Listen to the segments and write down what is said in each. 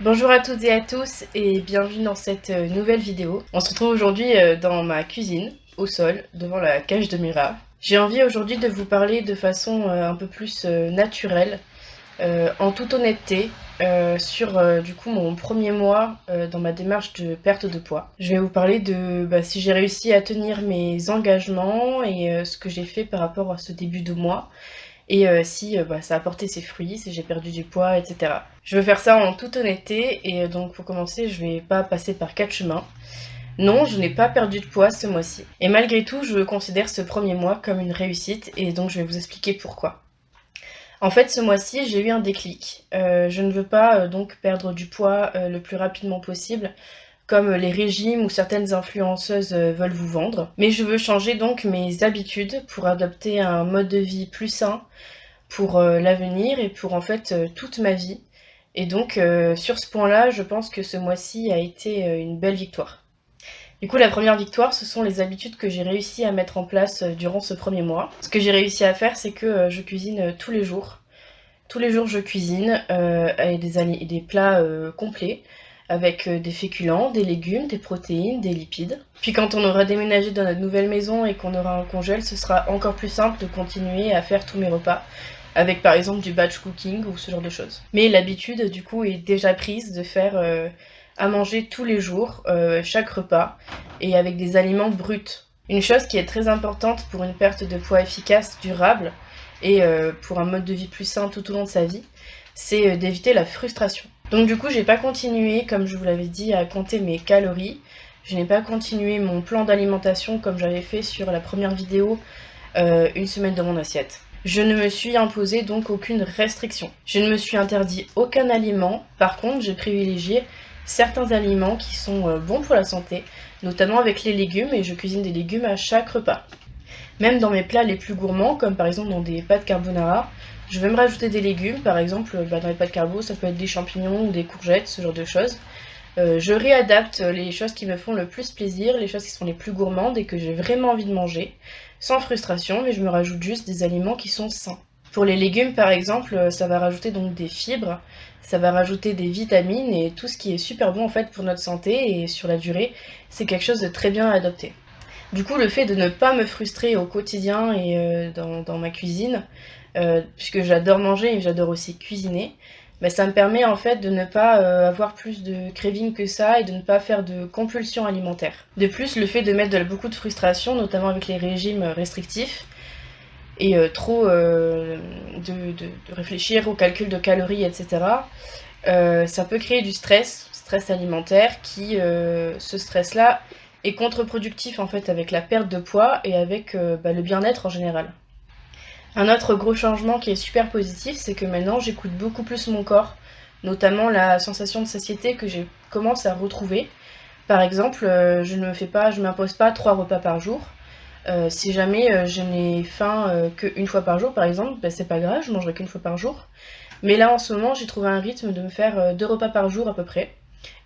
Bonjour à toutes et à tous et bienvenue dans cette nouvelle vidéo. On se retrouve aujourd'hui dans ma cuisine, au sol, devant la cage de Mira. J'ai envie aujourd'hui de vous parler de façon un peu plus naturelle, en toute honnêteté, sur du coup mon premier mois dans ma démarche de perte de poids. Je vais vous parler de si j'ai réussi à tenir mes engagements et ce que j'ai fait par rapport à ce début de mois. Et si ça a porté ses fruits, si j'ai perdu du poids, etc. Je veux faire ça en toute honnêteté et donc pour commencer, je vais pas passer par 4 chemins. Non, je n'ai pas perdu de poids ce mois-ci. Et malgré tout, je considère ce premier mois comme une réussite et donc je vais vous expliquer pourquoi. En fait, ce mois-ci, j'ai eu un déclic. Je ne veux pas donc perdre du poids le plus rapidement possible, comme les régimes ou certaines influenceuses veulent vous vendre. Mais je veux changer donc mes habitudes pour adopter un mode de vie plus sain, pour l'avenir et pour en fait toute ma vie. Et donc sur ce point-là, je pense que ce mois-ci a été une belle victoire. Du coup, la première victoire, ce sont les habitudes que j'ai réussi à mettre en place durant ce premier mois. Ce que j'ai réussi à faire, c'est que je cuisine tous les jours. Tous les jours, je cuisine avec des plats complets, avec des féculents, des légumes, des protéines, des lipides. Puis quand on aura déménagé dans notre nouvelle maison et qu'on aura un congèle, ce sera encore plus simple de continuer à faire tous mes repas, avec par exemple du batch cooking ou ce genre de choses. Mais l'habitude du coup est déjà prise de faire à manger tous les jours, chaque repas, et avec des aliments bruts. Une chose qui est très importante pour une perte de poids efficace, durable, et pour un mode de vie plus sain tout au long de sa vie, c'est d'éviter la frustration. Donc du coup, j'ai pas continué, comme je vous l'avais dit, à compter mes calories. Je n'ai pas continué mon plan d'alimentation comme j'avais fait sur la première vidéo, une semaine dans mon assiette. Je ne me suis imposé donc aucune restriction. Je ne me suis interdit aucun aliment. Par contre, j'ai privilégié certains aliments qui sont bons pour la santé, notamment avec les légumes, et je cuisine des légumes à chaque repas. Même dans mes plats les plus gourmands, comme par exemple dans des pâtes carbonara, je vais me rajouter des légumes. Par exemple, dans les pâtes carbo, ça peut être des champignons ou des courgettes, ce genre de choses. Je réadapte les choses qui me font le plus plaisir, les choses qui sont les plus gourmandes et que j'ai vraiment envie de manger, sans frustration, mais je me rajoute juste des aliments qui sont sains. Pour les légumes, par exemple, ça va rajouter donc des fibres, ça va rajouter des vitamines et tout ce qui est super bon en fait pour notre santé et sur la durée, c'est quelque chose de très bien à adopter. Du coup, le fait de ne pas me frustrer au quotidien et dans ma cuisine, puisque j'adore manger et j'adore aussi cuisiner, ça me permet en fait de ne pas avoir plus de craving que ça et de ne pas faire de compulsions alimentaires. De plus, le fait de mettre beaucoup de frustration, notamment avec les régimes restrictifs, et trop de réfléchir au calcul de calories, etc., ça peut créer du stress alimentaire qui, ce stress-là, est contre-productif en fait avec la perte de poids et avec le bien-être en général. Un autre gros changement qui est super positif, c'est que maintenant j'écoute beaucoup plus mon corps, notamment la sensation de satiété que je commence à retrouver. Par exemple, je ne m'impose pas 3 repas par jour. Si jamais je n'ai faim qu'une fois par jour, par exemple, c'est pas grave, je mangerai qu'une fois par jour. Mais là, en ce moment, j'ai trouvé un rythme de me faire 2 repas par jour à peu près,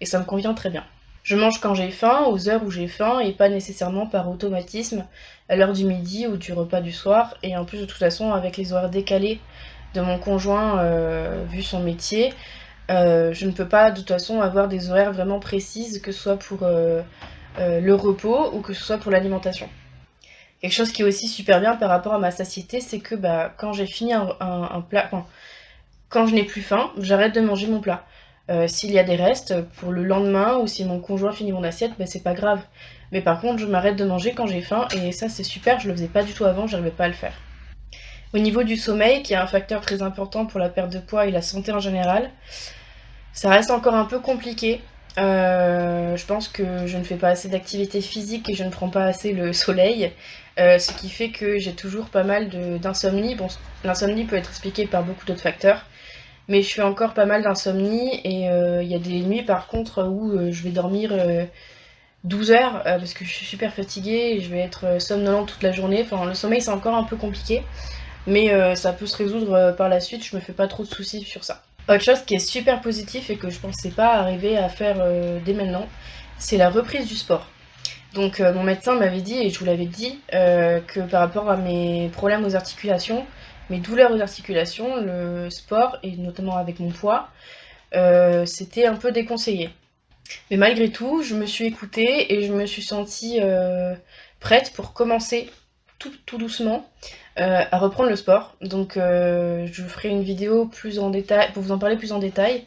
et ça me convient très bien. Je mange quand j'ai faim, aux heures où j'ai faim, et pas nécessairement par automatisme, à l'heure du midi ou du repas du soir. Et en plus, de toute façon, avec les horaires décalés de mon conjoint, vu son métier, je ne peux pas de toute façon avoir des horaires vraiment précises, que ce soit pour le repos ou que ce soit pour l'alimentation. Quelque chose qui est aussi super bien par rapport à ma satiété, c'est que quand j'ai fini un plat, quand je n'ai plus faim, j'arrête de manger mon plat. S'il y a des restes pour le lendemain ou si mon conjoint finit mon assiette, c'est pas grave. Mais par contre, je m'arrête de manger quand j'ai faim et ça c'est super, je le faisais pas du tout avant, j'arrivais pas à le faire. Au niveau du sommeil, qui est un facteur très important pour la perte de poids et la santé en général, ça reste encore un peu compliqué. Je pense que je ne fais pas assez d'activité physique et je ne prends pas assez le soleil, ce qui fait que j'ai toujours pas mal d'insomnie. Bon, l'insomnie peut être expliquée par beaucoup d'autres facteurs, mais je fais encore pas mal d'insomnie et il y a des nuits par contre où je vais dormir 12 heures parce que je suis super fatiguée et je vais être somnolente toute la journée. Enfin, le sommeil c'est encore un peu compliqué, mais ça peut se résoudre par la suite, je me fais pas trop de soucis sur ça. Autre chose qui est super positif et que je pensais pas arriver à faire dès maintenant, c'est la reprise du sport. Donc mon médecin m'avait dit, et je vous l'avais dit, que par rapport à mes problèmes aux articulations, mes douleurs aux articulations, le sport, et notamment avec mon poids, c'était un peu déconseillé. Mais malgré tout, je me suis écoutée et je me suis sentie prête pour commencer tout doucement à reprendre le sport. Donc je vous ferai une vidéo plus en détail, pour vous en parler plus en détail.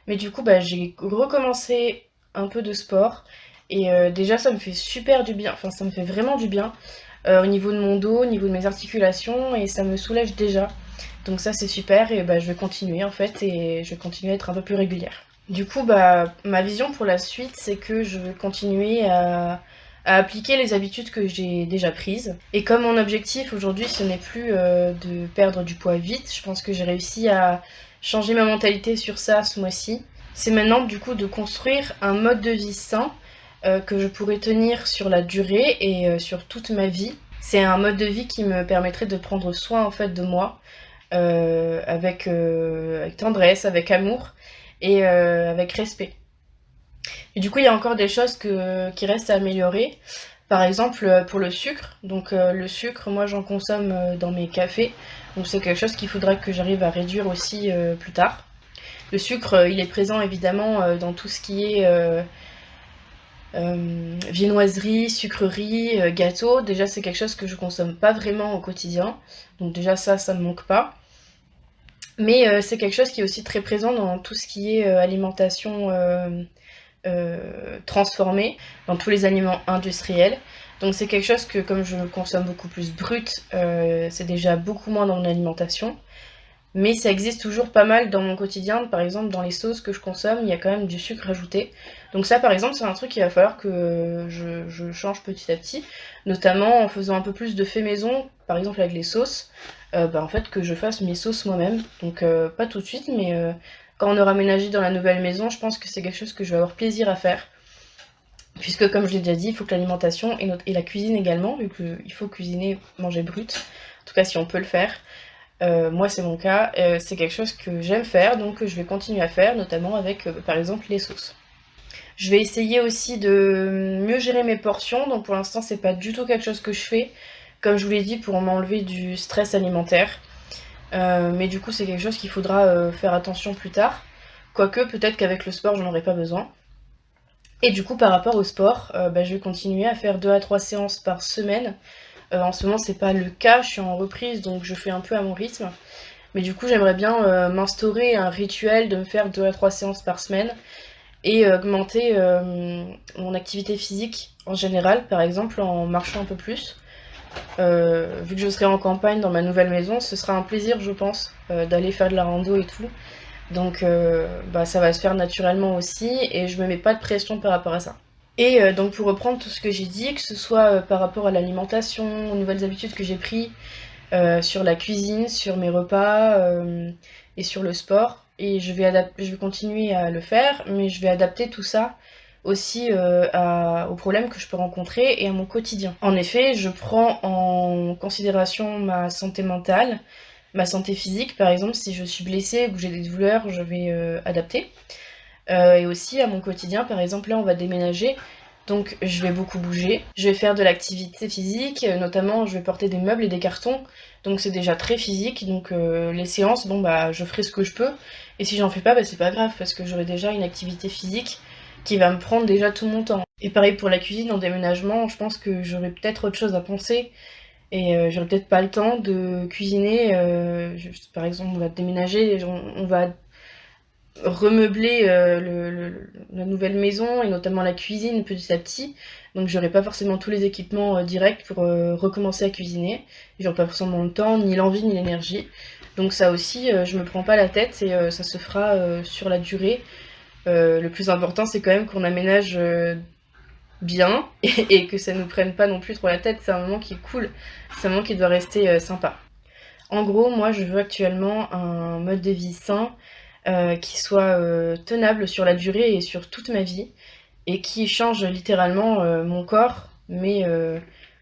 Mais du coup, bah, j'ai recommencé un peu de sport. Et déjà, ça me fait super du bien. Enfin, ça me fait vraiment du bien au niveau de mon dos, au niveau de mes articulations. Et ça me soulage déjà. Donc ça, c'est super. Et bah, je vais continuer en fait. Et je vais continuer à être un peu plus régulière. Du coup, bah, ma vision pour la suite, c'est que je vais continuer à appliquer les habitudes que j'ai déjà prises. Et comme mon objectif aujourd'hui, ce n'est plus de perdre du poids vite, je pense que j'ai réussi à changer ma mentalité sur ça ce mois-ci. C'est maintenant du coup de construire un mode de vie sain que je pourrais tenir sur la durée et sur toute ma vie. C'est un mode de vie qui me permettrait de prendre soin en fait de moi avec tendresse, avec amour et avec respect. Et du coup, il y a encore des choses qui restent à améliorer. Par exemple, pour le sucre. Donc le sucre, moi j'en consomme dans mes cafés. Donc c'est quelque chose qu'il faudra que j'arrive à réduire aussi plus tard. Le sucre, il est présent évidemment dans tout ce qui est viennoiserie, sucrerie, gâteau. Déjà c'est quelque chose que je consomme pas vraiment au quotidien. Donc déjà ça me manque pas. Mais c'est quelque chose qui est aussi très présent dans tout ce qui est alimentation transformée, dans tous les aliments industriels. Donc c'est quelque chose que, comme je consomme beaucoup plus brut, c'est déjà beaucoup moins dans mon alimentation. Mais ça existe toujours pas mal dans mon quotidien. Par exemple, dans les sauces que je consomme, il y a quand même du sucre ajouté. Donc ça, par exemple, c'est un truc qu'il va falloir que je change petit à petit. Notamment en faisant un peu plus de fait maison, par exemple avec les sauces. En fait, que je fasse mes sauces moi-même. Donc pas tout de suite, mais quand on aura ménagé dans la nouvelle maison, je pense que c'est quelque chose que je vais avoir plaisir à faire. Puisque, comme je l'ai déjà dit, il faut que l'alimentation et la cuisine également, vu qu'il faut cuisiner, manger brut. En tout cas, si on peut le faire. Moi c'est mon cas, c'est quelque chose que j'aime faire, donc je vais continuer à faire, notamment avec par exemple les sauces. Je vais essayer aussi de mieux gérer mes portions, donc pour l'instant c'est pas du tout quelque chose que je fais, comme je vous l'ai dit, pour m'enlever du stress alimentaire. Mais du coup c'est quelque chose qu'il faudra faire attention plus tard, quoique peut-être qu'avec le sport j'en aurai pas besoin. Et du coup par rapport au sport, je vais continuer à faire 2 à 3 séances par semaine. En ce moment, c'est pas le cas, je suis en reprise, donc je fais un peu à mon rythme. Mais du coup, j'aimerais bien m'instaurer un rituel de me faire 2 à 3 séances par semaine et augmenter mon activité physique en général, par exemple en marchant un peu plus. Vu que je serai en campagne dans ma nouvelle maison, ce sera un plaisir, je pense, d'aller faire de la rando et tout. Donc ça va se faire naturellement aussi et je me mets pas de pression par rapport à ça. Et donc pour reprendre tout ce que j'ai dit, que ce soit par rapport à l'alimentation, aux nouvelles habitudes que j'ai prises, sur la cuisine, sur mes repas et sur le sport, et je vais continuer à le faire, mais je vais adapter tout ça aussi aux problèmes que je peux rencontrer et à mon quotidien. En effet, je prends en considération ma santé mentale, ma santé physique, par exemple, si je suis blessée ou que j'ai des douleurs, je vais adapter. Et aussi à mon quotidien, par exemple là on va déménager, donc je vais beaucoup bouger, je vais faire de l'activité physique, notamment je vais porter des meubles et des cartons, donc c'est déjà très physique, donc les séances, je ferai ce que je peux, et si j'en fais pas, c'est pas grave, parce que j'aurai déjà une activité physique qui va me prendre déjà tout mon temps. Et pareil pour la cuisine, en déménagement, je pense que j'aurai peut-être autre chose à penser, et j'aurai peut-être pas le temps de cuisiner, par exemple on va déménager, on va remeubler la nouvelle maison et notamment la cuisine petit à petit, donc j'aurai pas forcément tous les équipements directs pour recommencer à cuisiner, j'aurai pas forcément le temps, ni l'envie, ni l'énergie, donc ça aussi je me prends pas la tête et ça se fera sur la durée. Le plus important c'est quand même qu'on aménage bien et que ça nous prenne pas non plus trop la tête, c'est un moment qui est cool, c'est un moment qui doit rester sympa. En gros, moi je veux actuellement un mode de vie sain, qui soit tenable sur la durée et sur toute ma vie, et qui change littéralement mon corps, mais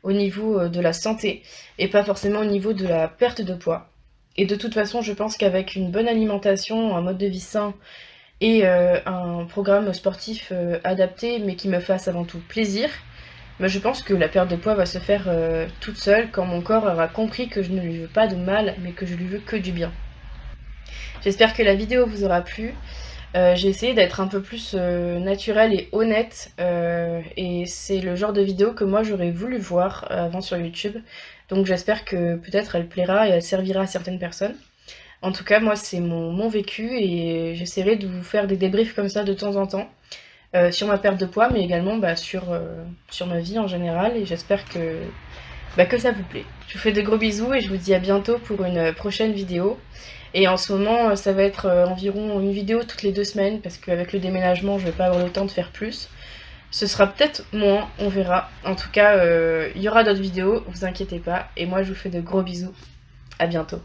au niveau de la santé, et pas forcément au niveau de la perte de poids. Et de toute façon, je pense qu'avec une bonne alimentation, un mode de vie sain, et un programme sportif adapté, mais qui me fasse avant tout plaisir, je pense que la perte de poids va se faire toute seule quand mon corps aura compris que je ne lui veux pas de mal, mais que je lui veux que du bien. J'espère que la vidéo vous aura plu. J'ai essayé d'être un peu plus naturelle et honnête, et c'est le genre de vidéo que moi j'aurais voulu voir avant sur YouTube. Donc j'espère que peut-être elle plaira et elle servira à certaines personnes. En tout cas, moi c'est mon vécu et j'essaierai de vous faire des débriefs comme ça de temps en temps, sur ma perte de poids, mais également sur ma vie en général, et j'espère que ça vous plaît. Je vous fais de gros bisous et je vous dis à bientôt pour une prochaine vidéo. Et en ce moment, ça va être environ une vidéo toutes les 2 semaines, parce qu'avec le déménagement, je vais pas avoir le temps de faire plus. Ce sera peut-être moins, on verra. En tout cas, il y aura d'autres vidéos, vous inquiétez pas. Et moi, je vous fais de gros bisous. À bientôt.